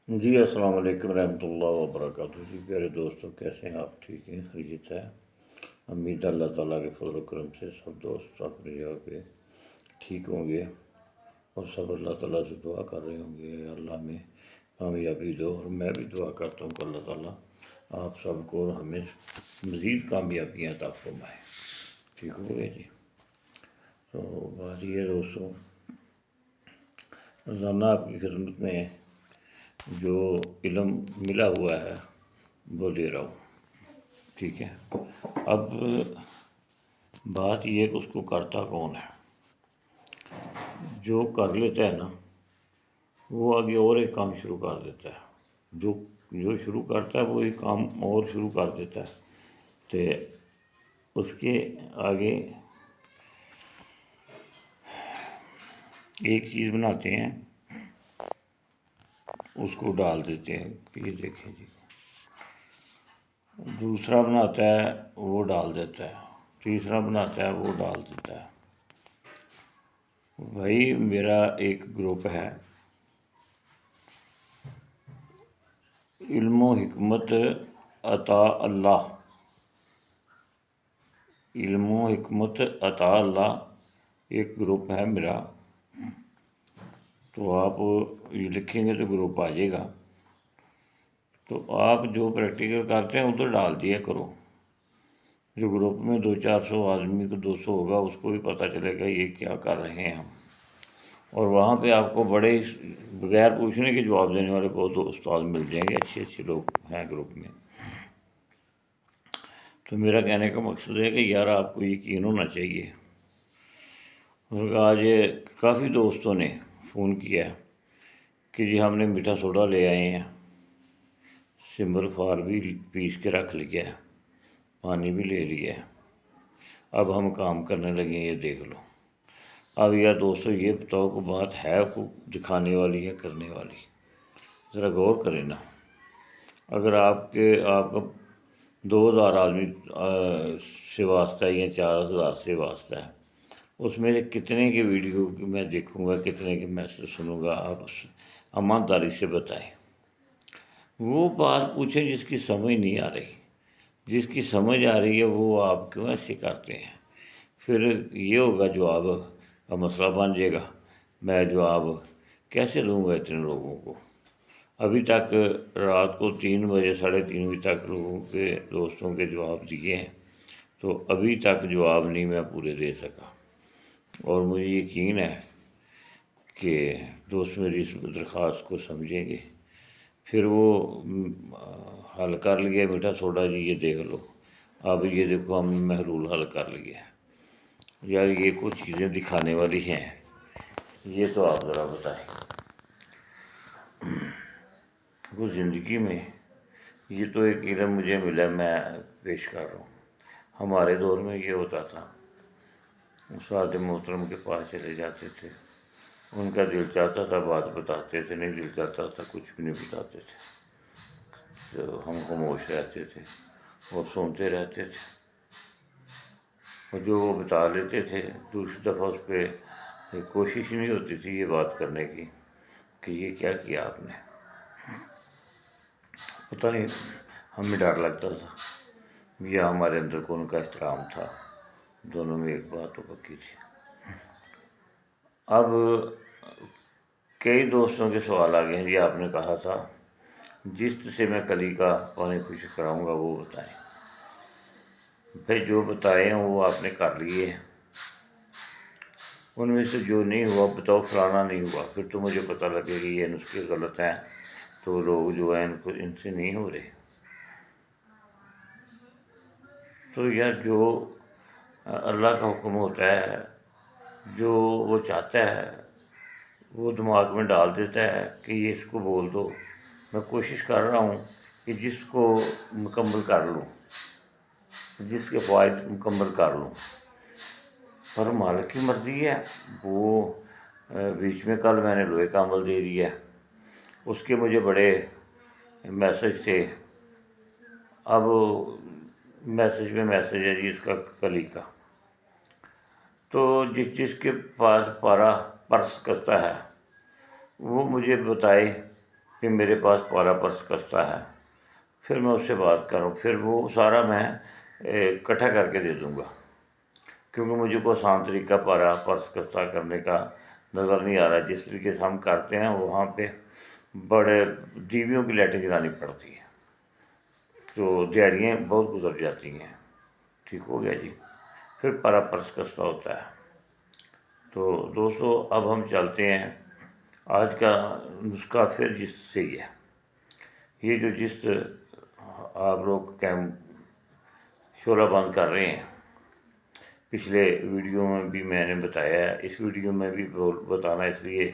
جی السلام علیکم رحمۃ اللہ وبرکاتہ جی پیارے دوستوں، کیسے ہیں آپ؟ ٹھیک ہیں؟ خیریت ہے؟ امید اللہ تعالیٰ کے فضل و کرم سے سب دوست اپنی جگہ پہ ٹھیک ہوں گے، اور سب اللہ تعالیٰ سے دعا کر رہے ہوں گے اللہ میں کامیابی دو، اور میں بھی دعا کرتا ہوں کہ اللہ تعالیٰ آپ سب کو اور ہمیں مزید کامیابیاں عطا فرمائے۔ ٹھیک ہو گئے جی؟ تو بات یہ ہے دوستوں، روزانہ آپ کی خدمت میں جو علم ملا ہوا ہے وہ دے رہا ہوں، ٹھیک ہے؟ اب بات یہ ہے کہ اس کو کرتا کون ہے؟ جو کر لیتا ہے نا وہ آگے اور ایک کام شروع کر دیتا ہے، جو شروع کرتا ہے وہ ایک کام اور شروع کر دیتا ہے، تو اس کے آگے ایک چیز بناتے ہیں، اس کو ڈال دیتے ہیں کہ یہ دیکھیں جی، دوسرا بناتا ہے وہ ڈال دیتا ہے، تیسرا بناتا ہے وہ ڈال دیتا ہے۔ بھائی میرا ایک گروپ ہے، علم و حکمت عطا اللہ، علم و حکمت عطا اللہ ایک گروپ ہے میرا، تو آپ یہ لکھیں گے تو گروپ آ جائے گا، تو آپ جو پریکٹیکل کرتے ہیں ادھر ڈال دیا کرو، جو گروپ میں 200-400 آدمی کو 200 ہوگا اس کو بھی پتہ چلے گا یہ کیا کر رہے ہیں ہم، اور وہاں پہ آپ کو بڑے بغیر پوچھنے کے جواب دینے والے بہت استاد مل جائیں گے، اچھے اچھے لوگ ہیں گروپ میں۔ تو میرا کہنے کا مقصد ہے کہ یار آپ کو یقین ہونا چاہیے، اور آج کافی دوستوں نے فون کیا کہ جی ہم نے میٹھا سوڈا لے آئے ہیں، سمبل فار بھی پیس کے رکھ لیا ہے، پانی بھی لے لیا ہے، اب ہم کام کرنے لگے ہیں، یہ دیکھ لو۔ اب یار دوستو یہ بتاؤ کہ بات ہے کو دکھانے والی یا کرنے والی؟ ذرا غور کریں نا۔ اگر آپ کا 2000 آدمی سے واسطہ ہے یا 4000 سے واسطہ ہے، اس میں سے کتنے کی ویڈیو میں دیکھوں گا، کتنے کے میسج سنوں گا؟ آپ ایمانداری سے بتائیں۔ وہ بات پوچھیں جس کی سمجھ نہیں آ رہی، جس کی سمجھ آ رہی ہے وہ آپ کیوں ایسے کرتے ہیں؟ پھر یہ ہوگا جواب کا مسئلہ بن جائے گا، میں جواب کیسے دوں گا اتنے لوگوں کو؟ ابھی تک رات کو 3 بجے 3:30 بجے تک لوگوں کے دوستوں کے جواب دیے ہیں، تو ابھی تک جواب نہیں میں پورے دے سکا، اور مجھے یقین ہے کہ دوست میری اس درخواست کو سمجھیں گے۔ پھر وہ حل کر لیا میٹھا سوڈا جی، یہ دیکھ لو، اب یہ دیکھو ہم نے محلول حل کر لیا ہے۔ یار یہ کچھ چیزیں دکھانے والی ہیں، یہ تو آپ ذرا بتائیں۔ وہ زندگی میں یہ تو ایک علم مجھے ملا، میں پیش کر رہا ہوں۔ ہمارے دور میں یہ ہوتا تھا، استاد محترم کے پاس چلے جاتے تھے، ان کا دل چاہتا تھا بات بتاتے تھے، نہیں دل چاہتا تھا کچھ بھی نہیں بتاتے تھے، تو ہم خاموش رہتے تھے اور سنتے رہتے تھے، اور جو وہ بتا لیتے تھے دوسری دفعہ اس پہ کوشش نہیں ہوتی تھی یہ بات کرنے کی کہ یہ کیا کیا آپ نے۔ پتہ نہیں ہمیں ڈر لگتا تھا یا ہمارے اندر کون کا احترام تھا، دونوں میں ایک بات تو پکی تھی۔ اب کئی دوستوں کے سوال آ گئے ہیں، جی آپ نے کہا تھا جست سے میں کلی کا پانی خشک کراؤں گا، وہ بتائیں۔ بھائی جو بتائے ہیں وہ آپ نے کر لیے ہیں، ان میں سے جو نہیں ہوا بتاؤ فلانا نہیں ہوا، پھر تو مجھے پتہ لگے کہ یہ نسخے غلط ہیں، تو لوگ جو ہیں ان سے نہیں ہو رہے۔ تو یار جو اللہ کا حکم ہوتا ہے، جو وہ چاہتا ہے وہ دماغ میں ڈال دیتا ہے کہ یہ اس کو بول دو۔ میں کوشش کر رہا ہوں کہ جس کو مکمل کر لوں، جس کے فوائد مکمل کر لوں، پر مالک کی مرضی ہے۔ وہ بیچ میں کل میں نے لوہے کا عمل دے دیا، اس کے مجھے بڑے میسج تھے، اب میسج میں میسج ہے جی اس کا کلی کا، تو جس کے پاس پارا پرس کرتا ہے وہ مجھے بتائے کہ میرے پاس پارا پرس کستا ہے، پھر میں اس سے بات کروں، پھر وہ سارا میں اکٹھا کر کے دے دوں گا، کیونکہ مجھے کوئی آسان طریقہ پارا پرس کستا کرنے کا نظر نہیں آ رہا۔ جس طریقے سے ہم کرتے ہیں وہاں پہ بڑے دیویوں کی لائٹیں جلانی پڑتی ہیں، تو دیہڑیاں بہت گزر جاتی ہیں۔ ٹھیک ہو گیا جی، پھر پارا پرس کستا ہوتا ہے۔ تو دوستو اب ہم چلتے ہیں، آج کا نسخہ پھر جس سے ہی ہے۔ یہ جو جس آپ لوگ شعلہ بند کر رہے ہیں، پچھلے ویڈیو میں بھی میں نے بتایا ہے، اس ویڈیو میں بھی بتانا اس لیے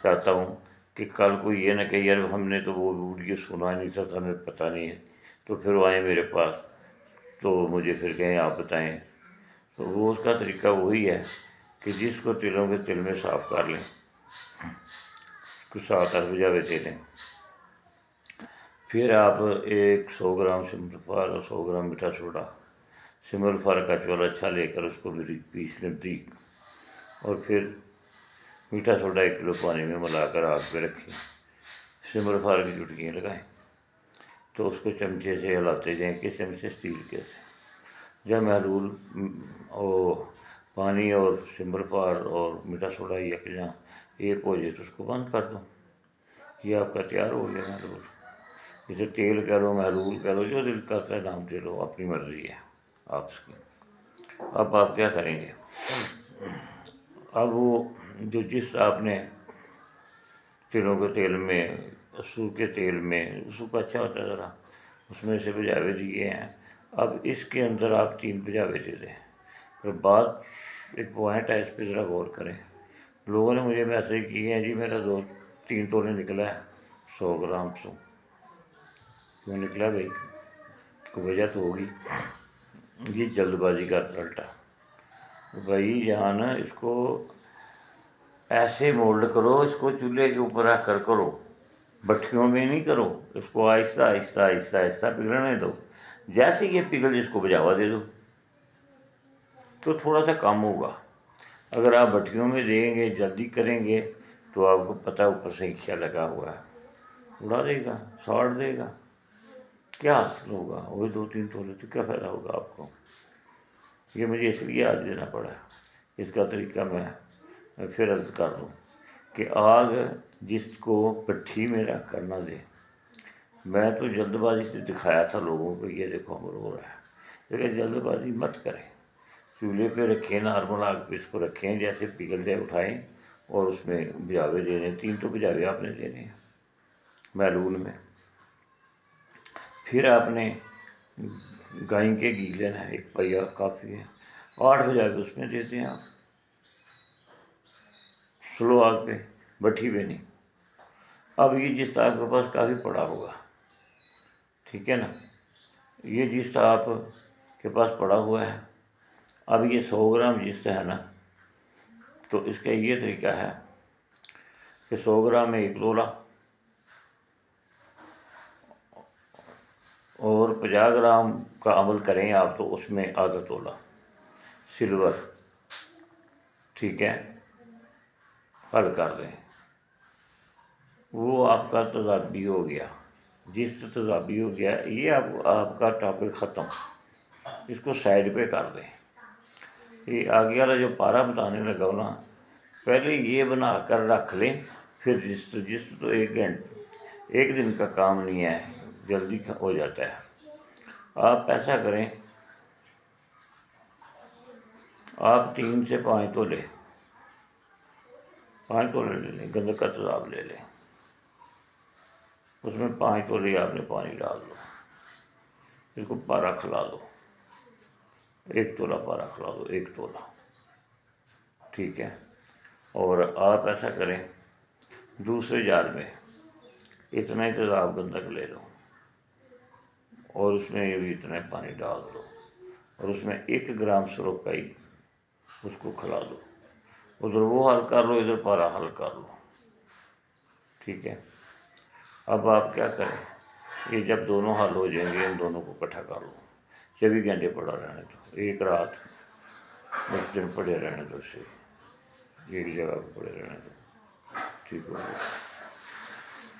چاہتا ہوں کہ کل کو یہ نہ کہ یار ہم نے تو وہ ویڈیو سنا نہیں تھا، ہمیں پتہ نہیں ہے، تو پھر وہ آئیں میرے پاس تو مجھے پھر کہیں آپ بتائیں۔ تو وہ اس کا طریقہ وہی ہے کہ جس کو تلوں کے تل میں صاف کر لیں، کچھ 7-8 بجاوے تیلیں، پھر آپ 100 گرام سمل فار اور 100 گرام میٹھا سوڈا، سمل فار کا چولا اچھا لے کر اس کو بھی پیس لیں باریک، اور پھر میٹھا سوڈا 1 کلو پانی میں ملا کر آگ پہ رکھیں، سمل فار کی چٹکیاں لگائیں، تو اس کو چمچے سے ہلاتے جائیں، کس چمچے؟ اسٹیل کے سے۔ جب محلول پانی اور سمل فار اور میٹھا سوڈا یکجاں ایک ہو جائے تو اس کو بند کر دو، یہ آپ کا تیار ہو گیا محلول۔ جسے تیل کہہ لو، محلول کہہ لو، جو دل کرتا ہے نام دے لو، اپنی مرضی ہے آپ کی۔ اب آپ کیا کریں گے؟ اب وہ جو جس آپ نے تلوں کے تیل میں، سو کے تیل میں، سو کا اچھا ہوتا ہے ذرا، اس میں سے بھجاوے دیے ہیں، اب اس کے اندر آپ 3 بھجاوے دے دیں۔ پھر بات ایک پوائنٹ ہے، اس پہ ذرا غور کریں۔ لوگوں نے مجھے میسج کیے ہیں جی میرا 3 تولے نکلا ہے 100 گرام سے، کیوں نکلا بھائی؟ کوئی وجہ تو ہوگی۔ یہ جلد بازی کا رزلٹ ہے بھائی جان، اس کو ایسے مولڈ کرو، اس کو چولہے کے اوپر رکھ کر کرو، بھٹیوں میں نہیں کرو، اس کو آہستہ آہستہ آہستہ آہستہ پگھلنے دو، جیسے یہ پگھل اس کو بجاوا دے دو تو تھوڑا سا کم ہوگا۔ اگر آپ بھٹیوں میں دیں گے، جلدی کریں گے، تو آپ کو پتہ اوپر سے کیا لگا ہوا ہے، اڑا دے گا، ساڑ دے گا، کیا حاصل ہوگا؟ وہی 2-3 تولے، تو کیا فائدہ ہوگا آپ کو؟ یہ مجھے اس لیے آج دینا پڑا، اس کا طریقہ میں پھر عرض کر دوں کہ آگ جس کو بھٹی میں رکھ کر نہ دے۔ میں تو جلد بازی سے دکھایا تھا لوگوں کو، یہ دیکھو عمل ہو رہا ہے، لیکن جلد بازی مت کریں، چولہے پہ رکھیں، نارمل آگ پہ اس کو رکھیں، جیسے پگھل جائے اٹھائیں اور اس میں بھجاوے دینے، 3 تو بھجاوے آپ نے دینے ہیں محلول میں۔ پھر آپ نے گائیں کے گھی لینا ہے، 1 پیا کافی ہے، 8 بجاوے اس میں دیتے ہیں آپ، سلو آگ پہ، بھٹی پہ نہیں۔ اب یہ جس آپ کے پاس کافی پڑا ہوگا، ٹھیک ہے نا، یہ جس آپ کے پاس پڑا ہوا ہے، اب یہ 100 گرام جست ہے نا، تو اس کا یہ طریقہ ہے کہ 100 گرام میں 1 تولا اور 50 گرام کا عمل کریں آپ تو اس میں آدھا تولا سلور، ٹھیک ہے، حل کر دیں۔ وہ آپ کا تضابی ہو گیا، جس تضابی ہو گیا، یہ آپ کا ٹاپک ختم، اس کو سائڈ پہ کر دیں۔ یہ آگے والا جو پارا بتانے لگا نا، پہلے یہ بنا کر رکھ لیں، پھر جس تو 1 گھنٹے 1 دن کا کام نہیں ہے، جلدی ہو جاتا ہے۔ آپ ایسا کریں، آپ 3 سے 5 تولے 5 تولے لے لیں، گندک کا تیزاب لے لیں، اس میں 5 تولے آپ نے پانی ڈال دو، اس کو پارا کھلا دو، 1 تولا پارا کھلا دو، 1 تولا، ٹھیک ہے۔ اور آپ ایسا کریں، دوسرے جار میں اتنا ہی تیزاب گندک لے لو اور اس میں بھی اتنا ہی پانی ڈال دو، اور اس میں 1 گرام سروکائی اس کو کھلا دو، ادھر وہ حل کر لو، ادھر پارا حل کر لو، ٹھیک ہے۔ اب آپ کیا کریں، یہ جب دونوں حل ہو جائیں گے، ان دونوں کو اکٹھا کر لو، 24 گھنٹے پڑا رہنے دو، 1 رات 10 دن پڑے رہنے دو، اسے ایک جگہ پہ پڑے رہنے دو، ٹھیک ہو گیا۔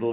2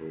2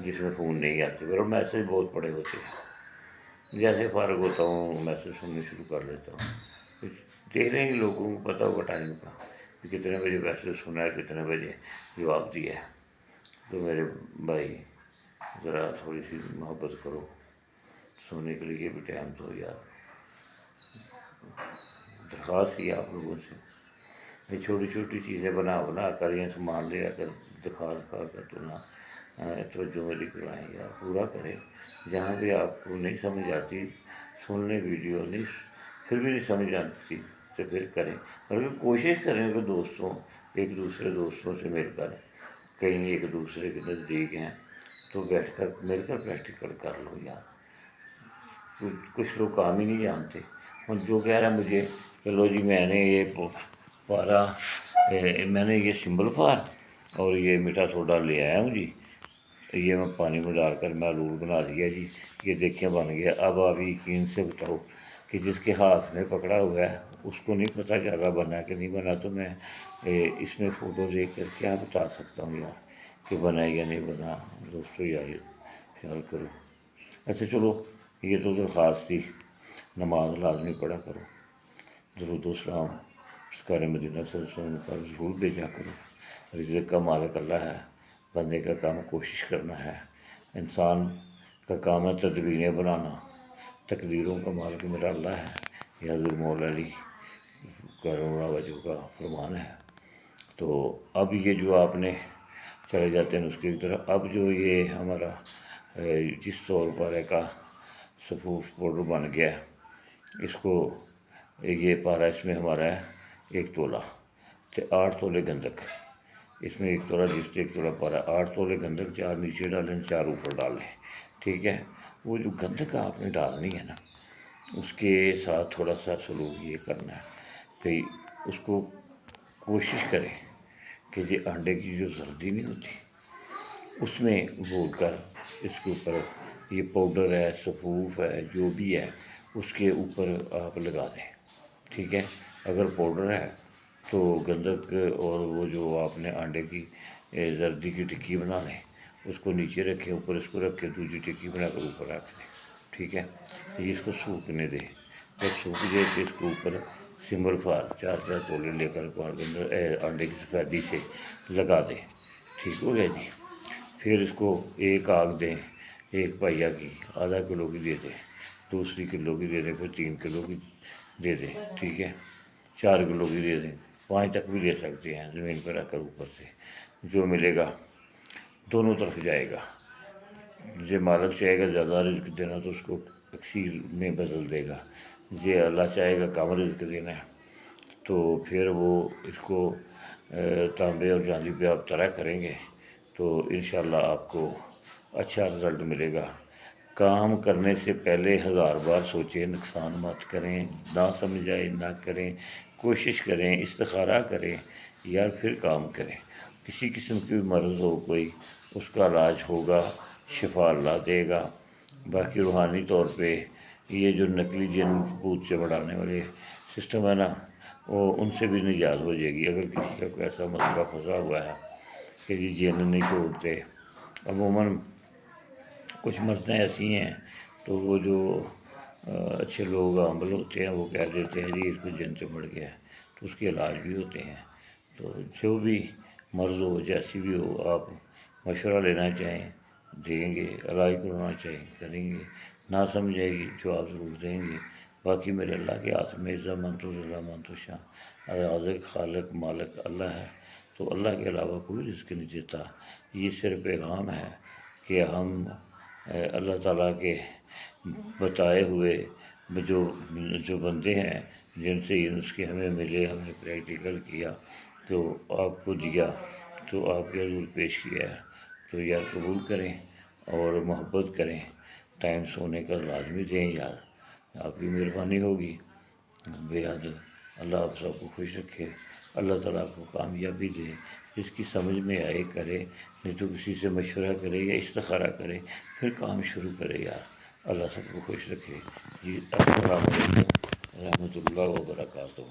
جس میں فون نہیں آتے، پر میسیج بہت پڑے ہوتے ہیں۔ جیسے فارغ ہوتا ہوں میسیج سننے شروع کر لیتا ہوں، دیکھ رہے ہیں کہ لوگوں کو پتہ ہوگا ٹائم کا کہ کتنے بجے میسیج سنا ہے، کتنے بجے جواب دیا ہے۔ تو میرے بھائی ذرا تھوڑی سی محبت کرو، سونے کے لیے بھی ٹائم دو یار۔ درخواست ہی آپ لوگوں سے، یہ چھوٹی چھوٹی چیزیں بنا کر یہ سامان لے آ کر دکھا کر تو نہ توجہ میری کرائیں یار، پورا کریں۔ جہاں بھی آپ کو نہیں سمجھ آتی سن لیں ویڈیو، نہیں پھر بھی نہیں سمجھ آتی تو پھر کریں، بلکہ کوشش کریں کہ دوستوں ایک دوسرے دوستوں سے مل کر کہیں ایک دوسرے کے نزدیک ہیں تو بیٹھ کر مل کر پریکٹیکل کر لو یار۔ کچھ لوگ کام ہی نہیں جانتے، اور جو کہہ رہا ہے مجھے کہ لو جی میں نے یہ پارا میں نے یہ سمبل پار اور یہ میٹھا سوڈا لے آیا ہوں جی، یہ میں پانی میں ڈال کر میں آلو بنا دیا جی، یہ دیکھیں بن گیا۔ اب آپ یقین سے بتاؤ کہ جس کے ہاتھ میں پکڑا ہوا ہے اس کو نہیں پتہ کہ آگا بنا کہ نہیں بنا، تو میں اس میں فوٹو لے کر کیا بتا سکتا ہوں یار کہ بنا یا نہیں بنا۔ دوستو یار خیال کرو۔ اچھا چلو، یہ تو درخواست تھی، نماز لازمی پڑھا کرو، درود و سلام سرکار مدینہ صلی اللہ علیہ وسلم پر ضرور بھیجا کرو۔ رزق کا مالک اللہ ہے، بندے کا کام کوشش کرنا ہے، انسان کا کام ہے تدبیریں بنانا، تقدیروں کا مالک میرا اللہ ہے، یہ حضرت مولا علی کروڑا وجہ کا فرمان ہے۔ تو اب یہ جو آپ نے چلے جاتے ہیں اس کی طرف، اب جو یہ ہمارا جس طور پر ایک صفوف پاؤڈر بن گیا ہے، اس کو یہ پارا اس میں ہمارا ہے 1 تولہ، 8 تولے گندک، اس میں 1 تولہ جس سے 1 تولہ پارا، 8 تولے گندک، 4 نیچے ڈالیں 4 اوپر ڈالیں، ٹھیک ہے۔ وہ جو گندک آپ نے ڈالنی ہے نا، اس کے ساتھ تھوڑا سا سلوک یہ کرنا ہے کہ اس کو کوشش کریں کہ یہ انڈے کی جو زردی نہیں ہوتی اس میں بھون کر اس کے اوپر یہ پاؤڈر ہے، صفوف ہے، جو بھی ہے اس کے اوپر آپ لگا دیں، ٹھیک ہے۔ اگر پاؤڈر ہے تو گندک اور وہ جو آپ نے انڈے کی زردی کی ٹکی بنا لیں، اس کو نیچے رکھیں، اوپر اس کو رکھ کے دوسری ٹکی بنا کر اوپر رکھ دیں، ٹھیک ہے۔ یہ اس کو سوکھنے دیں، جب سوکھ جائے تو اس کے اوپر سمبل فار 4 تولے لے کر انڈے کی سفیدی سے لگا دیں، ٹھیک ہو گیا جی۔ پھر اس کو ایک آگ دیں، 1 پائیا کی، آدھا کلو کی دے دیں، دوسری کلو کی دے دیں، پھر 3 کلو کی دے دیں، ٹھیک ہے، 4 کلو کی دے دیں، 5 تک بھی دے سکتے ہیں، زمین پہ رکھ کر اوپر سے جو ملے گا دونوں طرف جائے گا۔ یہ مالک چاہے گا زیادہ رزق دینا تو اس کو اکثیر میں بدل دے گا، یہ اللہ چاہے گا کم رزق دینا ہے تو پھر وہ اس کو تانبے اور چاندی پہ آپ طرح کریں گے تو انشاءاللہ آپ کو اچھا رزلٹ ملے گا۔ کام کرنے سے پہلے 1000 بار سوچیں، نقصان مت کریں، نہ سمجھ آئے نہ کریں، کوشش کریں، استخارہ کریں یار، پھر کام کریں۔ کسی قسم کی مرض ہو کوئی، اس کا علاج ہوگا، شفا اللہ دے گا۔ باقی روحانی طور پہ یہ جو نقلی جن بھوت سے بڑھانے والے سسٹم ہے نا، وہ ان سے بھی نجات ہو جائے گی۔ اگر کسی کا کوئی ایسا مسئلہ پھنسا ہوا ہے کہ جی جن نہیں چھوڑتے، عموماً کچھ مرضیں ایسی ہیں تو وہ جو اچھے لوگ عمل ہوتے ہیں وہ کہہ دیتے ہیں جی اس کو جن سے بڑھ گیا ہے، تو اس کے علاج بھی ہوتے ہیں۔ تو جو بھی مرض ہو، جیسی بھی ہو، آپ مشورہ لینا چاہیں دیں گے، علاج کروانا چاہیں کریں گے، نہ سمجھ آئے گی جواب ضرور دیں گے۔ باقی میرے اللہ کے ہاتھ میں ضمانت و ضلامت و شاہ رازق خالق مالک اللہ ہے، تو اللہ کے علاوہ کوئی رزق نہیں دیتا۔ یہ صرف پیغام ہے کہ ہم اللہ تعالیٰ کے بتائے ہوئے جو بندے ہیں جن سے یہ نسخے ہمیں ملے، ہم نے پریکٹیکل کیا تو آپ کو دیا، تو آپ کے حضور پیش کیا ہے، تو یار قبول کریں اور محبت کریں، ٹائم سونے کا لازمی دیں یار، آپ کی مہربانی ہوگی بے حد۔ اللہ آپ سب کو خوش رکھے، اللہ تعالیٰ آپ کو کامیابی دے، جس کی سمجھ میں آئے کرے، نہیں تو کسی سے مشورہ کرے یا استخارہ کرے پھر کام شروع کرے یار۔ اللہ سب کو خوش رکھے جی۔ السلام علیکم ورحمۃ اللہ وبرکاتہ۔